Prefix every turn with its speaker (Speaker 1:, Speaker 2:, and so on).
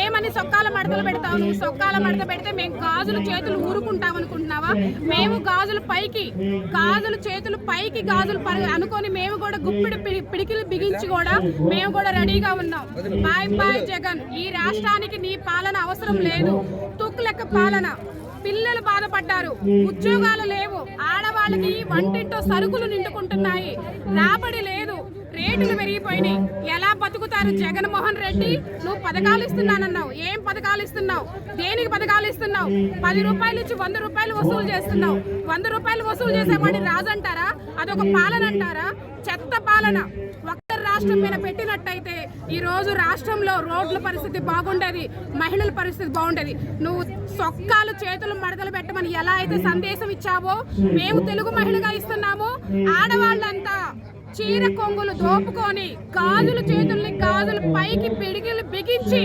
Speaker 1: ఏమని సొక్కాల మడతలు పెడతావు? నువ్వు సొక్కాల మడత పెడితే మేము గాజులు చేతులు ఊరుకుంటాం అనుకుంటున్నావా? మేము గాజులు చేతులు పైకి గాజులు అనుకొని మేము కూడా గుప్పిడి పిడికిలు బిగించి కూడా మేము కూడా రెడీగా ఉన్నాం. బాయ్ జగన్, ఈ రాష్ట్రానికి నీ పాలన అవసరం లేదు. తుక్కు లెక్క పాలన. పిల్లలు బాధపడ్డారు, ఉద్యోగాలు లేవు, ఆడవాళ్ళకి వంటింటో సరుకులు నిండుకుంటున్నాయి, రాబడి లేదు, రేటులు పెరిగిపోయినాయి. ఎలా బతుకుతారు జగన్మోహన్ రెడ్డి? నువ్వు పథకాలు ఇస్తున్నానన్నావు, ఏం పథకాలు ఇస్తున్నావు? దేనికి పథకాలు ఇస్తున్నావు? 10 రూపాయలు ఇచ్చి 100 రూపాయలు వసూలు చేస్తున్నావు. 100 రూపాయలు వసూలు చేసేవాడిని రాజు అంటారా? అదొక పాలన అంటారా? చెత్త పాలన. ఒక్క రాష్ట్రం మీద పెట్టినట్టయితే ఈ రోజు రాష్ట్రంలో రోడ్ల పరిస్థితి బాగుండేది, మహిళల పరిస్థితి బాగుండేది. నువ్వు సొక్కాలు చేతులు మడతలు పెట్టమని ఎలా అయితే సందేశం ఇచ్చావో మేము తెలుగు మహిళగా ఇస్తున్నాము. ఆడవాళ్ళంతా చీర కొంగులు దోపుకొని గాజులు చేతుల్ని గాజులు పైకి పిడికిలు బిగించి